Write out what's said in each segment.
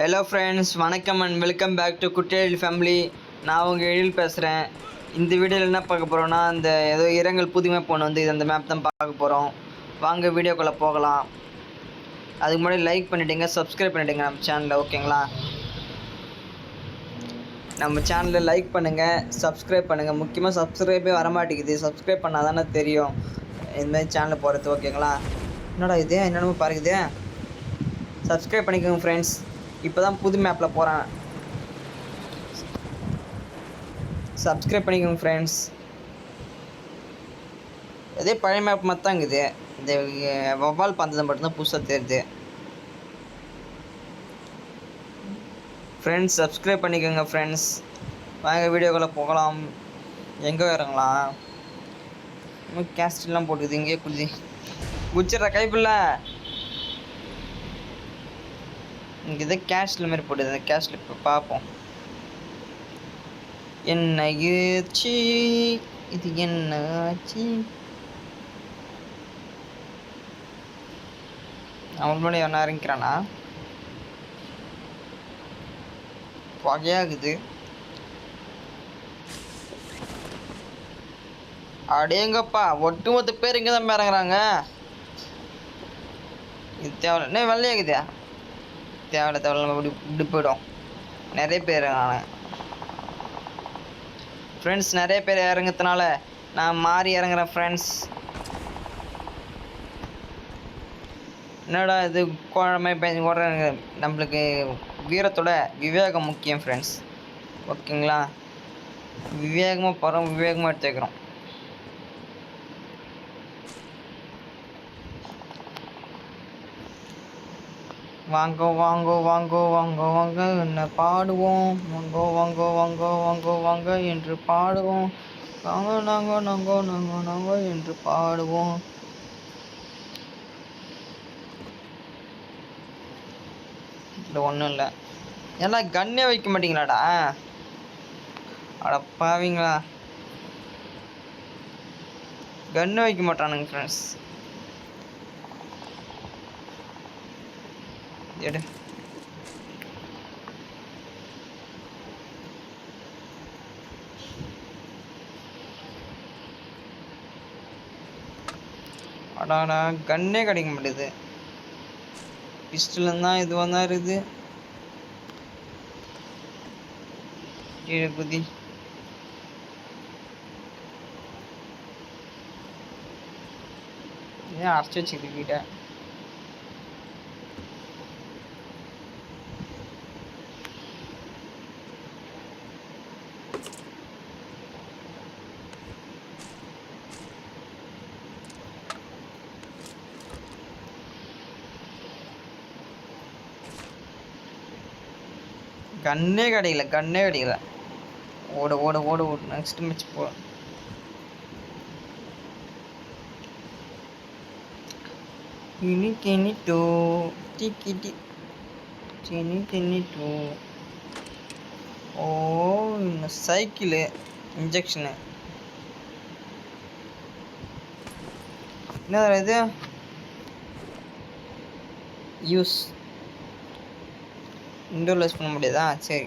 Hello friends, வணக்கம் and welcome back to Kuttiyal family. நான் உங்கள் எழில் பேசுகிறேன். இந்த வீடியோவில் என்ன பார்க்க போகிறோன்னா, இந்த ஏதோ இரங்கல் புது மேப் ஒன்று வந்து அந்த மேப் தான் பார்க்க போகிறோம். வாங்க வீடியோக்குள்ளே போகலாம். அதுக்கு முன்னாடி லைக் பண்ணிவிடுங்க, சப்ஸ்கிரைப் பண்ணிவிடுங்க நம்ம சேனலில், ஓகேங்களா? நம்ம சேனலில் லைக் பண்ணுங்கள், சப்ஸ்கிரைப் பண்ணுங்கள். முக்கியமாக சப்ஸ்கிரைபே வரமாட்டேங்குது. சப்ஸ்கிரைப் பண்ணால் தானே தெரியும் இதுமாதிரி சேனலில் போகிறது, ஓகேங்களா? என்னடா இது என்னென்னமோ பாருக்குது. சப்ஸ்கிரைப் பண்ணிக்கோங்க ஃப்ரெண்ட்ஸ். இப்போ தான் புது மேப்பில் போகிறேன். சப்ஸ்கிரைப் பண்ணிக்கோங்க ஃப்ரெண்ட்ஸ். இதே பழைய மேப் மாதிரி தான் இருக்குது. இந்த வவ்வால் பந்தது மட்டும்தான் புதுசாக தெரியுது. ஃப்ரெண்ட்ஸ் சப்ஸ்கிரைப் பண்ணிக்கோங்க ஃப்ரெண்ட்ஸ். வாங்க வீடியோக்குள்ளே போகலாம். எங்கே இறங்கலாம்? இன்னும் கேஸ்ட்லாம் போட்டுக்குது. இங்கேயே குச்சிட்ற கைப்பில்ல. இங்கே இதை கேஷ்ல மாதிரி போட்டுது. அந்த கேஷ்ல இப்போ பார்ப்போம். என்ன ஆச்சு இது? என்ன ஆச்சு? அவன் முன்னாடி என்ன இறங்கிக்கிறானா? புகையாகுது. அடேங்கப்பா, ஒட்டுமொத்த பேர் இங்கே தான் இறங்குறாங்க. இது தேவையில்ல. என்ன வெள்ளையாகுதா? தேவையில்ல நம்ம இப்படி போய்டும். நிறைய பேர் நான் ஃப்ரெண்ட்ஸ், நிறைய பேர் இறங்குறதுனால நான் மாறி இறங்குறேன் ஃப்ரெண்ட்ஸ். என்னடா இது குழம்பு பேசி ஓடுறாங்க. நம்மளுக்கு வீரத்தோட விவேகம் முக்கியம் ஃப்ரெண்ட்ஸ், ஓகேங்களா? விவேகமாக போகிறோம், விவேகமாக எடுத்துக்கிறோம். வாங்கோ வாங்கோ வாங்கோ வாங்கோ வாங்க என்ன பாடுவோம். வாங்கோ வாங்கோ வாங்கோ வாங்கோ வாங்க என்று பாடுவோம். வாங்க நாங்கோ நாங்கோ நாங்கோ நாங்கோ என்று பாடுவோம். இல்லை ஒன்றும் இல்லை. ஏன்னா கன்னே வைக்க மாட்டீங்களாடா? அட பாவீங்களா, கன்னு வைக்க மாட்டானுங்க ஃப்ரெண்ட்ஸ். எடு. அடாடா, கன்னே கிடைக்க மாட்டேது. பிஸ்டல் தான் இது வந்தா இருக்குது. கீழே குதி. ஏன் அரைச்சி வச்சுக்கிட்ட? கன்னே கிடைக்கல. ஓடு ஓடு ஓடு ஓடு. நெக்ஸ்ட் மேட்ச் போ. கினி டூ டிக்கி டினி டூ. ஓ, இந்த சைக்கிளு இன்ஜெக்ஷனு என்ன இது? யூஸ் இன்டோர்ல யூஸ் பண்ண முடியாதா? சரி,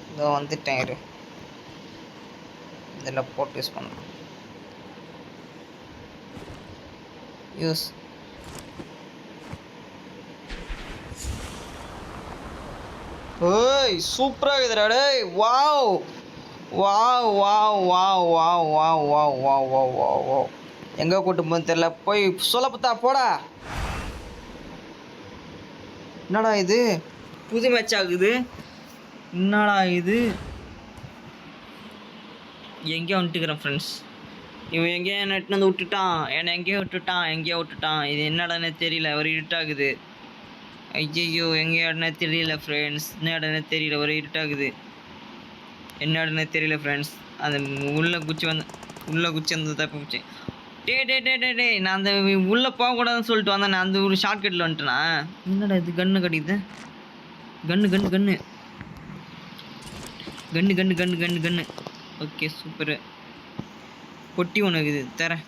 இதோ வந்துட்டேன். இரு, இதில் போட்டு யூஸ் பண்ணலாம். யூஸ். ஓய், சூப்பராக இருக்குதுடா டேய். Wow wow wow wow wow wow wow wow wow wow wow. எங்கே கூட்டு போன்னு தெரில. போய் சொல்ல பார்த்தா போடா. என்னடா இது புது மேட்ச் ஆகுது? என்னடா இது? எங்கேயோ வந்துட்டுக்கிறேன் ஃப்ரெண்ட்ஸ். இவன் எங்கேயோ நெட்டு வந்து விட்டுட்டான். என்னை எங்கேயோ விட்டுட்டான். இது என்னடானே தெரியல. ஒரு இருட்டாகுது. ஐயோ, எங்கே இடனே தெரியல ஃப்ரெண்ட்ஸ். என்ன இடனே தெரியல, ஒரு இருட்டாகுது. என்ன இடனே தெரியல ஃப்ரெண்ட்ஸ். அந்த உள்ளே குச்சி வந்து தப்பு போச்சு. டே நான் அந்த உள்ளே போகக்கூடாதுன்னு சொல்லிட்டு வந்தேன். நான் அந்த ஒரு ஷார்ட்கட்டில் வந்துட்டேனா? என்னடா இது? கன்று கிடைக்குது. கன்று. Okay, super. பொட்டி ஒன்று இருக்குது தரேன்.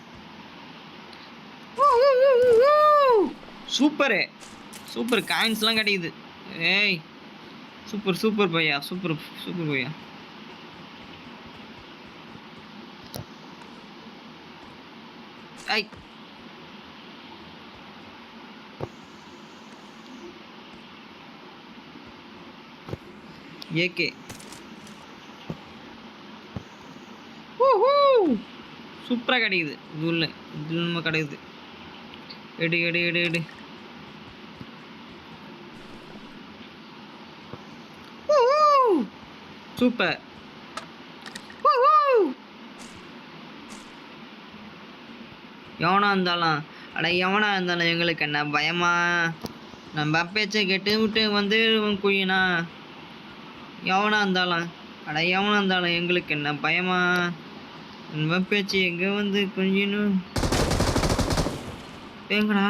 சூப்பரு சூப்பர் காயின்ஸ்லாம் கிடைக்குது. ஏய் சூப்பர் சூப்பர் பையா, சூப்பர் சூப்பர் பையா. ஐ ஏகே சூப்பராக கிடைக்குது. இது உள்ள இது நம்ம கிடைக்குது. எடு எடு எடு எடு. சூப்பர். எவனா இருந்தாலும் அட எவனா இருந்தாலும் எங்களுக்கு என்ன பயமா? நம்ம பேச்சை கெட்டு விட்டு வந்து குயினா எவனா இருந்தாலும் அட எவனா இருந்தாலும் எங்களுக்கு என்ன பயமா? நம்ம பேச்சு எங்கே வந்து கொஞ்சம் ஏங்கடா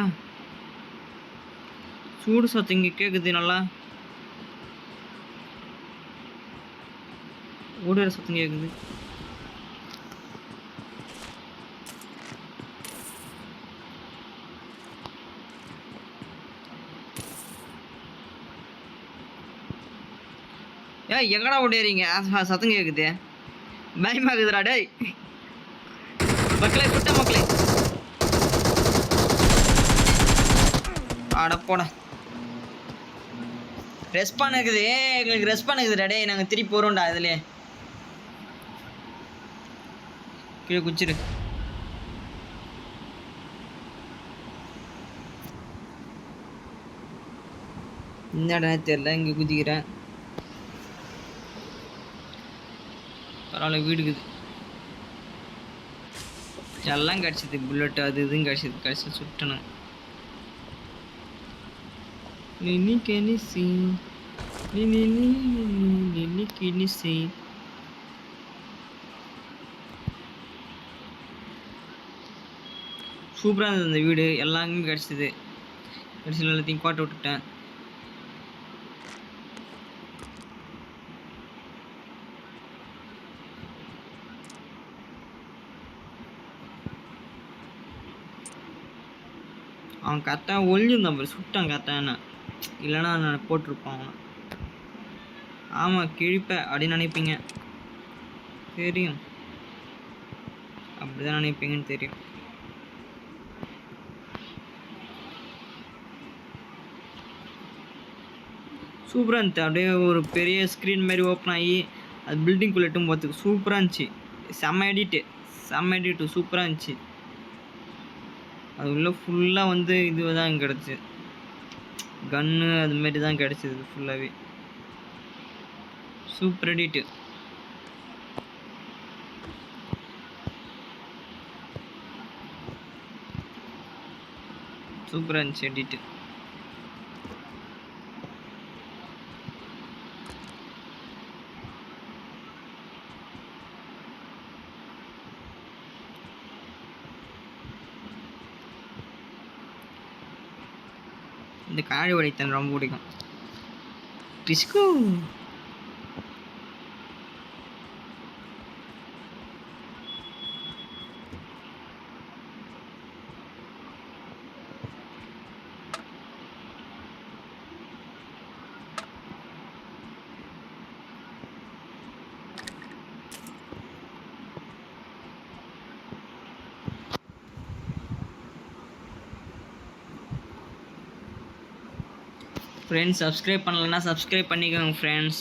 சூடு சத்தம் இங்கே கேட்குது. நல்லா ஓடுற சத்தம் கேட்குது. ஏய் எங்கடா ஓடிறீங்க? சத்தம் கேட்குது, பயமாகுதுடா. டேய் மக்களே, சுட்ட மக்களே, ஆட போட ரெஸ்பான் இருக்குது. எங்களுக்கு ரெஸ்பான் இருக்குதுடா. டேய் நாங்கள் திருப்பி போகிறோம்டா. இதுலேயே கீழே குச்சிரு. இந்த இடம் தெரியல, இங்கே குதிக்கிறேன். பரவாயில்ல, வீடுக்குது. எல்லாம் கிடச்சிது, புல்லட்டு அது இதுவும் கிடச்சிது சுட்டணும். சூப்பராக இருந்தது அந்த வீடு. எல்லாமே கிடச்சிது. கடைசியில் எல்லாத்தையும் கோட்டை விட்டுட்டேன். அவன் கரெக்டாக ஒழிஞ்சிருந்தான் பாரு, சுட்டான் கரெக்டாக. என்ன இல்லைன்னா நான் போட்டிருப்பான் அவனை. ஆமாம் கிழிப்ப அப்படின்னு நினைப்பீங்க, தெரியும். அப்படிதான் நினைப்பீங்கன்னு தெரியும். சூப்பராக இருந்துச்சு. அப்படியே ஒரு பெரிய ஸ்க்ரீன் மாதிரி ஓப்பன் ஆகி அது பில்டிங்குள்ளே எட்டும் போகிறதுக்கு சூப்பராக இருந்துச்சு. செம்ம எடிட்டு சூப்பராக இருந்துச்சு. அது உள்ள ஃபுல்லாக வந்து இது தான் கிடச்சி, கன்னு அதுமாரி தான் கிடச்சிது ஃபுல்லாகவே. சூப்பர் எடிட்டு, சூப்பராக இருந்துச்சு எடிட்டு. இந்த காழி உடைத்தன் ரொம்ப பிடிக்கும். டிஸ்கோ ஃப்ரெண்ட்ஸ், சப்ஸ்கிரைப் பண்ணலைன்னா சப்ஸ்கிரைப் பண்ணிக்கோங்க ஃப்ரெண்ட்ஸ்.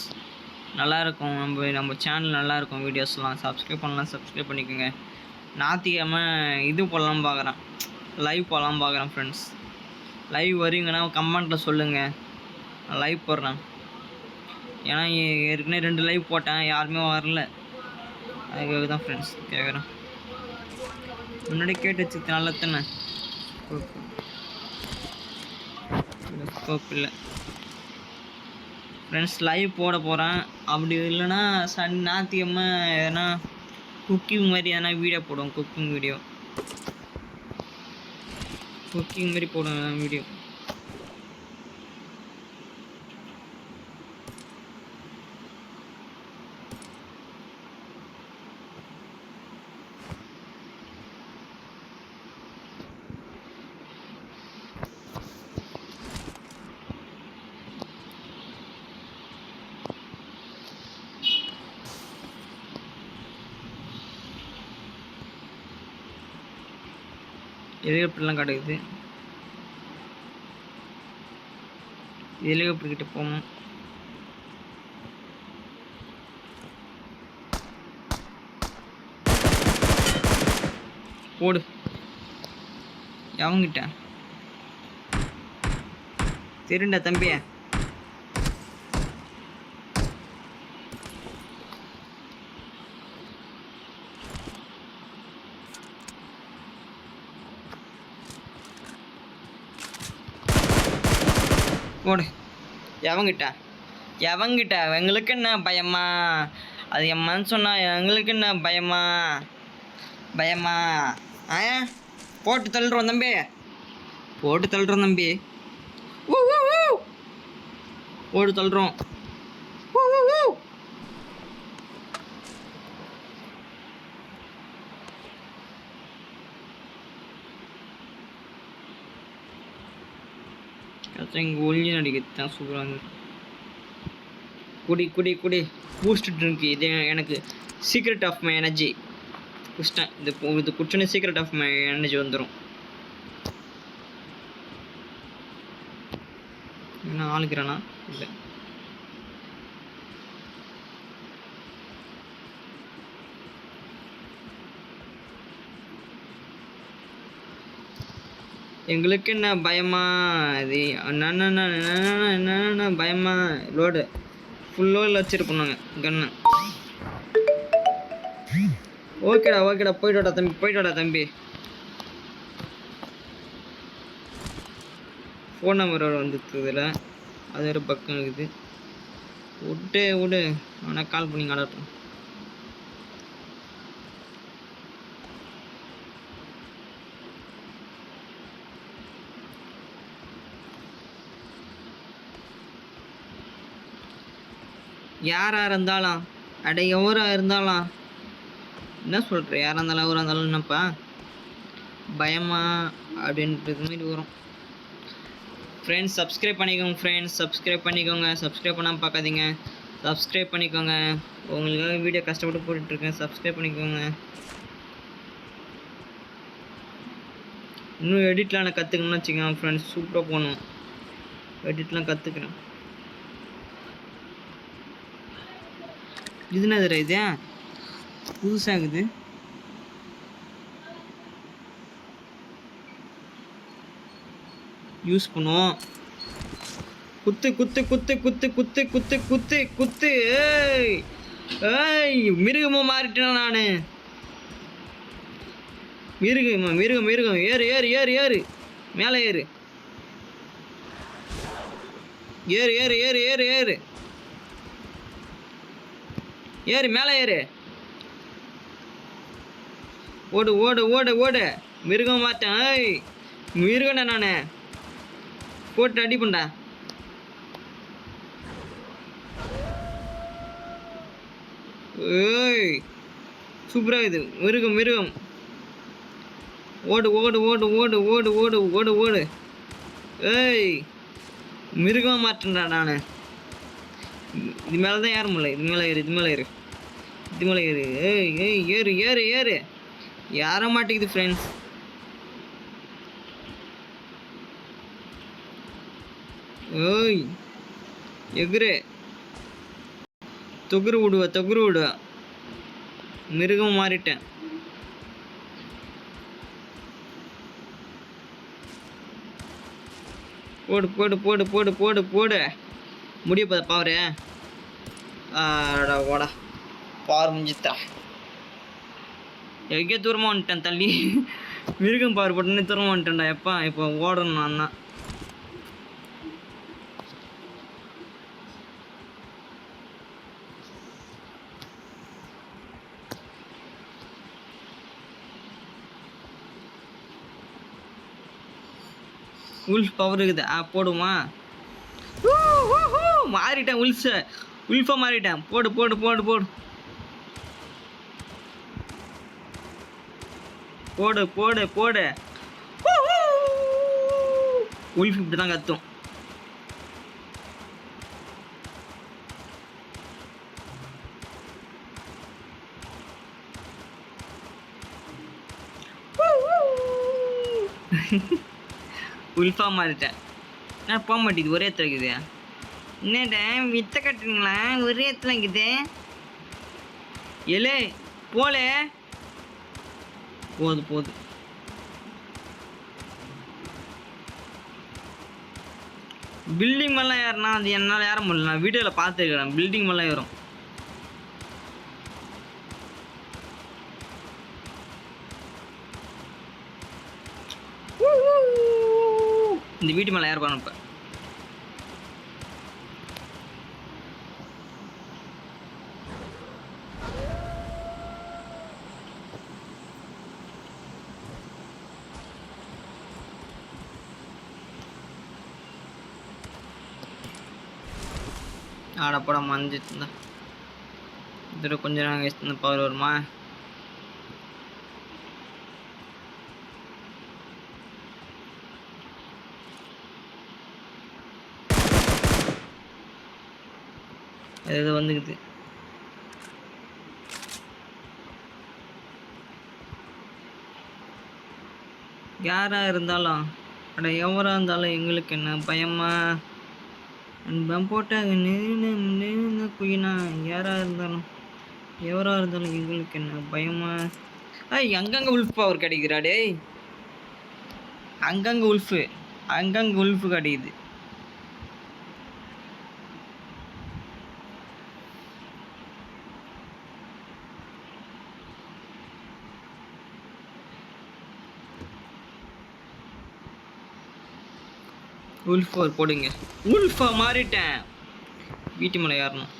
நல்லாயிருக்கும், நம்ம சேனல் நல்லாயிருக்கும் வீடியோஸ்லாம். சப்ஸ்கிரைப் பண்ணலாம், சப்ஸ்கிரைப் பண்ணிக்கோங்க. ஞாயிற்றுக்கிழமை இது போடலாம் பார்க்குறேன், லைவ் போடலாம் பார்க்குறேன் ஃப்ரெண்ட்ஸ். லைவ் வரீங்கன்னா கமெண்ட்டில் சொல்லுங்கள், நான் லைவ் போடுறேன். ஏன்னா ஏற்கனவே 2 லைவ் போட்டேன், யாருமே வரல. அதுக்காக தான் ஃப்ரெண்ட்ஸ் கேட்குறேன். முன்னாடி கேட்டு வச்சுக்கு நல்லா தானே. ஸ்கோப் இல்லை ஃப்ரெண்ட்ஸ். லைவ் போட போகிறேன். அப்படி இல்லைன்னா ஞாயிற்றுக்கிழமை எதனா குக்கிங் மாதிரி எதனா வீடியோ போடுவோம். குக்கிங் மாதிரி போடுவேன் வீடியோ. ஹெலிகாப்டர்லாம் கிடக்குது. ஹெலிகாப்டர் கிட்ட போகணும். போடு அவங்கிட்ட சரிண்டா தம்பிய. போடு எவங்கிட்ட எங்களுக்கு என்ன பயமா? அது என் மனசு சொன்னா எங்களுக்கு என்ன பயமா ஆ போட்டு தள்ளுறோம் தம்பி, போட்டு தள்ளுறோம் தம்பி, போட்டு தள்ளுறோம். இங்கே ஒளிஞ்சு நடிக்கிறது தான் சூப்பராக. குடி குடி குடி பூஸ்ட் ட்ரிங்க். இது எனக்கு சீக்ரெட் ஆஃப் மை எனர்ஜி. குடிச்சிட்டேன். இது குடிச்சோன்னே சீக்ரெட் ஆஃப் மை எனர்ஜி வந்துடும். என்ன ஆளுக்கிறானா? இல்லை. எங்களுக்கு என்ன பயமா? இது என்ன பயமா? லோடு ஃபுல் லோடில் வச்சுருப்போம் நாங்கள் கன்னு. ஓகேடா போயிட்டோடா தம்பி. ஃபோன் நம்பர் வந்துருக்கு இதில். அது ஒரு பக்கம் இருக்குது. விடு அவனை கால் பண்ணி காட்டட்டும். யாராக இருந்தாலும் எவராக இருந்தாலும் என்ன சொல்கிற? யாராக இருந்தாலும் எவராக இருந்தாலும் என்னப்பா பயமா அப்படின்றது மாதிரி வரும். ஃப்ரெண்ட்ஸ் சப்ஸ்கிரைப் பண்ணிக்கோங்க. சப்ஸ்கிரைப் பண்ணாமல் பார்க்காதீங்க. சப்ஸ்கிரைப் பண்ணிக்கோங்க. உங்களுக்காக வீடியோ கஷ்டப்பட்டு போட்டுட்ருக்கேன். சப்ஸ்கிரைப் பண்ணிக்கோங்க. இன்னும் எடிட்லாம் நான் கற்றுக்கணும்னு வச்சுக்கோங்க ஃப்ரெண்ட்ஸ். சூப்பராக போகணும். எடிட்லாம் கற்றுக்குறேன். இது என்னது? இது புதுசாகுது. யூஸ் பண்ணுவோம். குத்து. ஏய் மிருகமா மாறிட்டேன் நான். மிருகம். ஏறு மேலே ஏறு. ஏறு மேலே ஏறு. ஓடு. மிருகம் மாட்டேன். ஏய் மிருகண்ணா நான். போட்டு அடி பண்ணா. ஏய் சூப்பராக இது. மிருகம். ஓடு. ஏய் மிருகமாக மாட்டேன்டா நான். இது மேலே தான் ஏற முடியல. இது மேலே ஏறு. ஏய் ஏறு. ஏற மாட்டேங்குது ஃப்ரெண்ட்ஸ். ஓய் எகுரு. தொகுரு விடுவ. மிருகம் மாறிட்டேன். போடு. முடிய போத பாவரு. ஓடா பார் முடிஞ்சித்தா. எங்கேயோ தூரமாக வந்துட்டேன் தள்ளி. மிருகம் பார் போட்டுன்னு தூரமாக வந்துட்டேன்டா. இப்போ ஓடணும் நான் தான். உல்ஃப் பவர் இருக்குது. போடுமா? மாறிட்டேன். உல்ஃபாக மாறிட்டேன். போடு. உல்ஃப் இப்படி தான் கத்தும். உல்ஃபா மாறிட்டேன். நான் போக மாட்டேங்குது, ஒரே இடத்துல இருக்குது. என்னடா வித்த கட்டுங்களா, ஒரே இடத்துல இருக்குது. எலே போல போகுது போகுது. பில்டிங் மேலாம் ஏறினா அது என்னால் ஏற முடியல. நான் வீடியோவில் பார்த்துருக்கிறேன், பில்டிங் மேலாம் ஏறும். இந்த வீட்டு மேலே ஏற போகிறேன் இப்போ. ஆடப்பட மஞ்சிட்டு இருந்தா இதில் கொஞ்சம் நாங்கள் இந்த பவர் வருமா? இது வந்துக்குது. யாராக இருந்தாலும் அட எவராக இருந்தாலும் எங்களுக்கு என்ன பயமா? அன்பம் போட்டாங்க நின்று குயினா. யாராக இருந்தாலும் எவராக இருந்தாலும் எங்களுக்கு என்ன பயமா? அங்கங்கே உல்ஃப் பவர் கிடைக்குதுடா டேய். அங்கங்கே உல்ஃபு கிடைக்குது. உல்ஃபா போடுங்க. உல்ஃபா மாறிட்டேன். வீட்டு மேலே ஏறணும்.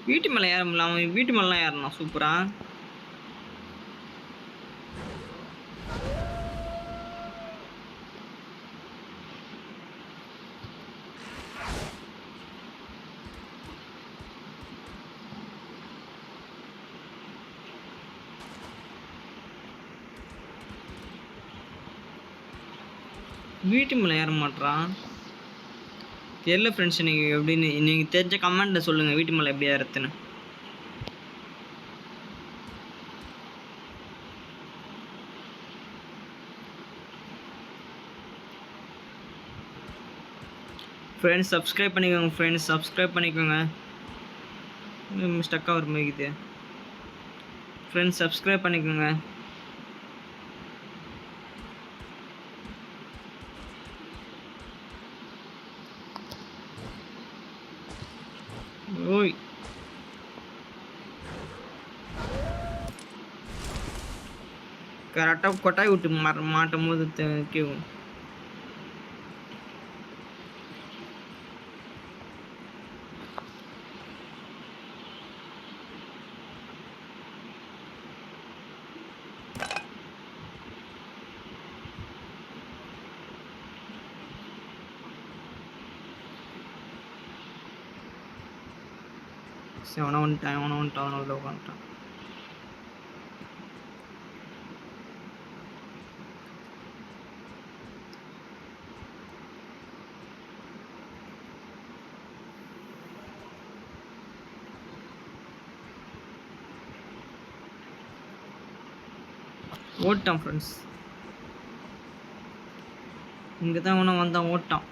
வீட்டு மேலே ஏற முடியல. வீட்டு மேலாம் ஏறணும் சூப்பரா. வீட்டு மேலே ஏற மாட்டான் தெரியல ஃப்ரெண்ட்ஸ். நீங்கள் எப்படின்னு நீங்கள் தெரிஞ்ச கமெண்ட்டில் சொல்லுங்கள், வீட்டு மேலே எப்படி ஏறத்துன்னு. ஃப்ரெண்ட்ஸ் சப்ஸ்கிரைப் பண்ணிக்கோங்க. ஸ்டக்காக ஒரு மாதிரி ஃப்ரெண்ட்ஸ் சப்ஸ்கிரைப் பண்ணிக்கோங்க. ஓய் கரெக்டாக கொட்டாய் விட்டு மாட்டும் போது கேட்கும். அவனை வந்துட்டான் உள்ள உட்காந்துட்டான். ஓட்டான் ஃப்ரெண்ட்ஸ். இங்கே தான் ஒன்று வந்தான், ஓட்டான்.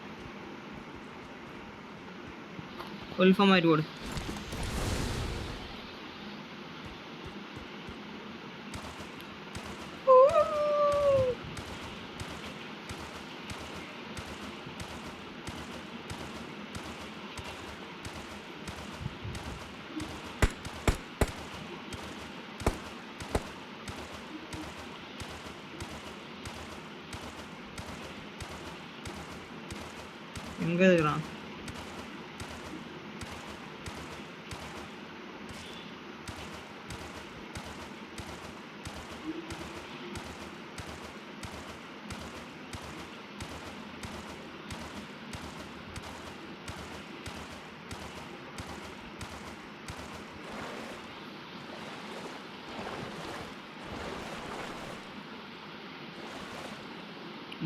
உல்ஃபா மாதிரி ஓடு. எங்கே இருக்கிறான்?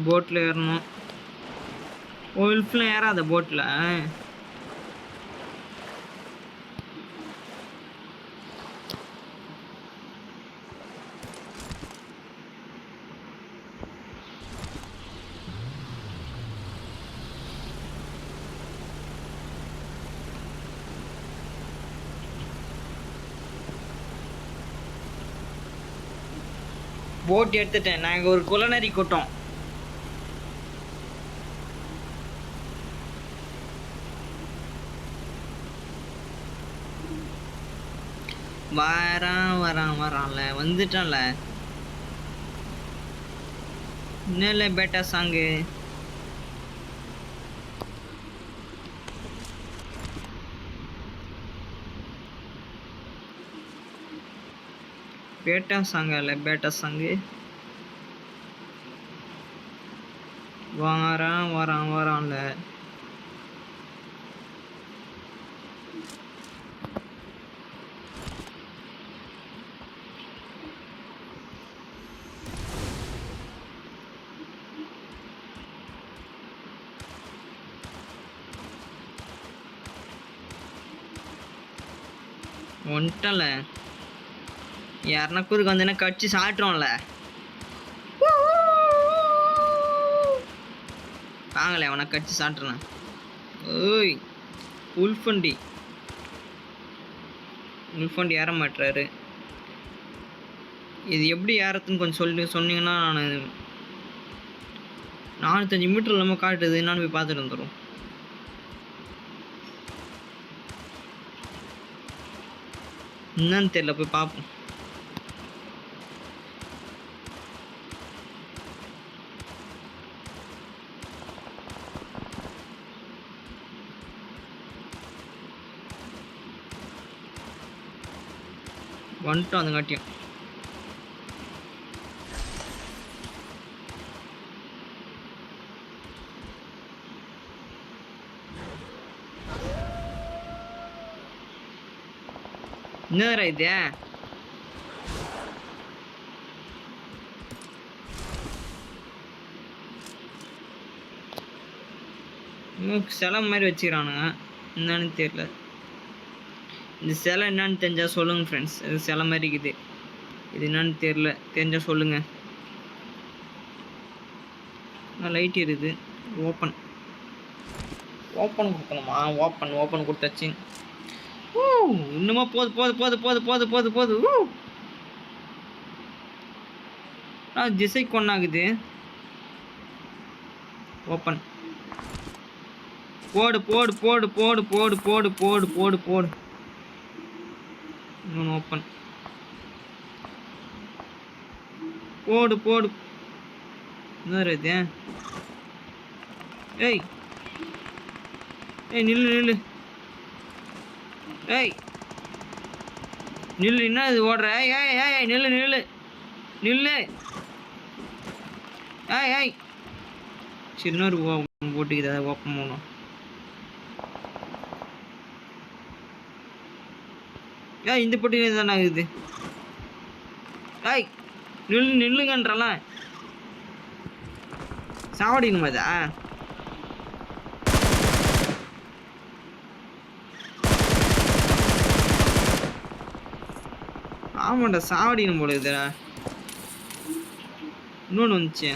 போட்டில் ஏறணும். உல்ஃப்லாம் ஏறாத போட்டில். போட் எடுத்துட்டேன். நாங்கள் ஒரு குலநரி கூட்டம். வரான்ல வந்துட்டான்ல. என்னல பேட்டா சாங்கு பேட்டா சாங்க இல்லை பேட்டா சாங்கு. வரான்ல. வந்துட்டல. யாருன்னா கூதுக்கு வந்தேன்னா கடிச்சு சாட்டுறோம்ல. வாங்கலை அவனை கடிச்சு சாட்டுறேன். ஓய் உல்ஃபண்டி ஏற மாட்டுறாரு. இது எப்படி ஏறத்துன்னு கொஞ்சம் சொன்னீங்கன்னா நான் 4-5 மீட்டர் இல்லாமல் காட்டுது. என்னான்னு போய் பார்த்துட்டு வந்துடும். என்னன்னு தெரியல, போய் பார்ப்போம். வந்துட்டோம் அதுங்காட்டியும். என்னடா இது? சிலை மாதிரி வச்சுக்கிறானுங்க. என்னன்னு தெரியல. இந்த சிலை என்னன்னு தெரிஞ்சா சொல்லுங்க ஃப்ரெண்ட்ஸ். இது சிலை மாதிரி இருக்குது. இது என்னன்னு தெரியல, தெரிஞ்சா சொல்லுங்க. லைட் இருக்குது. ஓப்பன் கொடுக்கணுமா? ஓப்பன் கொடுத்தாச்சு. இன்னுமா போது. திசை கொண்டாகுது. ஓப்பன் போடு. இன்னொன்று ஓப்பன் போடு. என்ன இது? ஏய் நில்லு. நில்லு, என்ன இது ஓடுற? நில்லு. சின்ன போட்டுக்குது, அதை ஓப்பன் பண்ணும். இந்த போட்டி தானே ஆகுது. நில்லுங்கன்றலாம் சாவடிக்கணுமா? இதா ஆமாண்டா, சாவடிக்கணும் போல இதுடா. இன்னொன்று வந்துச்சு.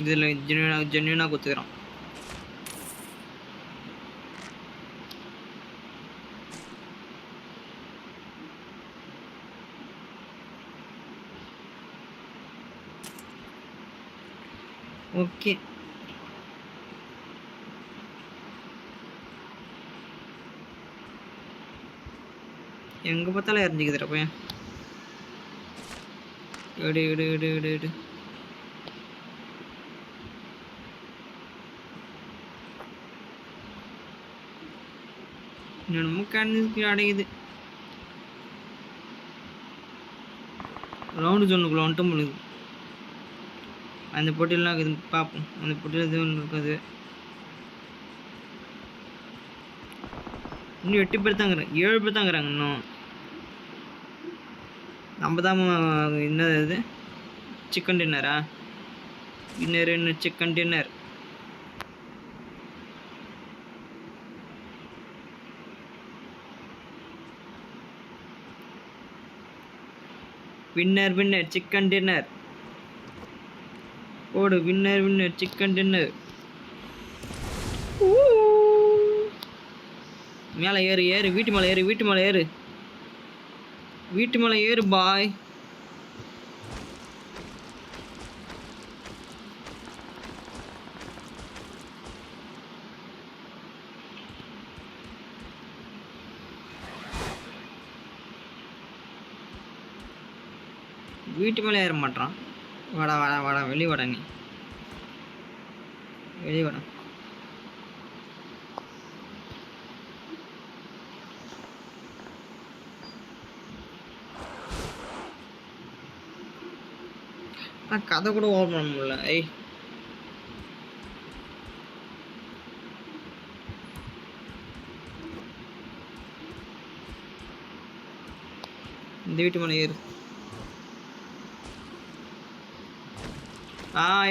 இதில் ஜென்யூனாக கொடுத்துக்கிறோம். ஓகே, எங்கே பார்த்தாலும் இறஞ்சிக்குதுடா பையன். எடு. என்னமோ கேன்சலுக்கு அடையுது. ரவுண்டு ஜோனுக்குள்ள வந்துட்டு முடியுது. அந்த போட்டியெல்லாம் இருக்குது, பார்ப்போம். அந்த போட்டியில் எதுவும் இருக்காது. இன்னும் 8 பேர் தாங்கிறாங்க, 7 பேர் தாங்கிறாங்க இன்னும். நம்ம தான் என்னது இது? சிக்கன் டின்னரா? இன்னும் chicken dinner. Winner winner chicken dinner போடு. Winner winner chicken dinner. மேலே ஏறு ஏறு, வீட்டு மேலே ஏறு, வீட்டு மேலே ஏறு, வீட்டு மேலே ஏறு பாய். வீட்டு மேலே ஏற மாட்டான். வாடா வாடா வாடா, வெளியே வாடா, நீ வெளியே வாடா. கதை கூட ஓப்பன் பண்ண முடியல. ஏய் இந்த வீட்டு மேலே ஏறு.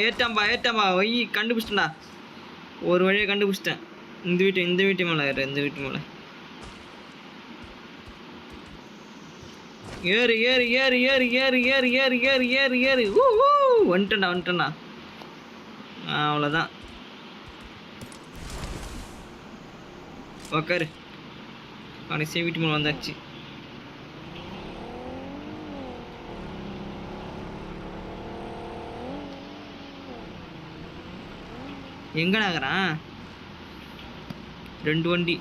ஏற்றாம்பா ஏற்றாம்பா. ஒய் கண்டுபிடிச்சிட்டேன்டா, ஒரு வழியை கண்டுபிடிச்சிட்டேன். இந்த வீட்டு மேலே ஏறு, இந்த வீட்டு மேலே ஏறு ஏறு ஏறு ஏறு ஏறு ஏறு ஏறு ஏறு ஏறு ஏறு. வந்துட்டேன்டா. அவ்வளோதான். உக்காரு. கடைசி வீட்டு மேலே வந்தாச்சு. எங்கடாகிறான்? 2 வண்டி.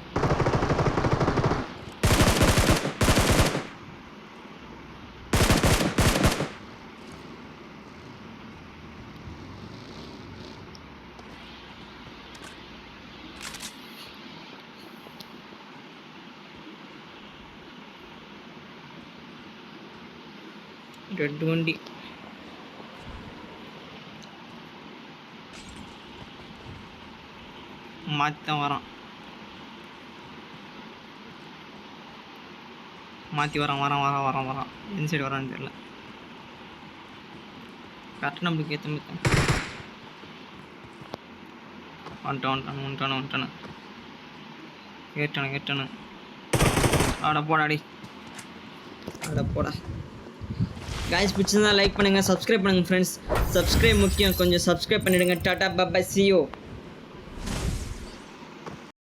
மாற்றித்தான் வரான். மாற்றி வரான். எந்த சைடு வரான்னு தெரியல. கரெக்டாக நம்மளுக்கு ஏற்ற மாதிரி வந்துட்டானு ஏட்டானு. அட போடா. காய்ஸ் பிடிச்சிருந்தா லைக் பண்ணுங்கள், சப்ஸ்கிரைப் பண்ணுங்கள் ஃப்ரெண்ட்ஸ். சப்ஸ்கிரைப் முக்கியம், கொஞ்சம் சப்ஸ்கிரைப் பண்ணிவிடுங்க. டாடா பாய், see you.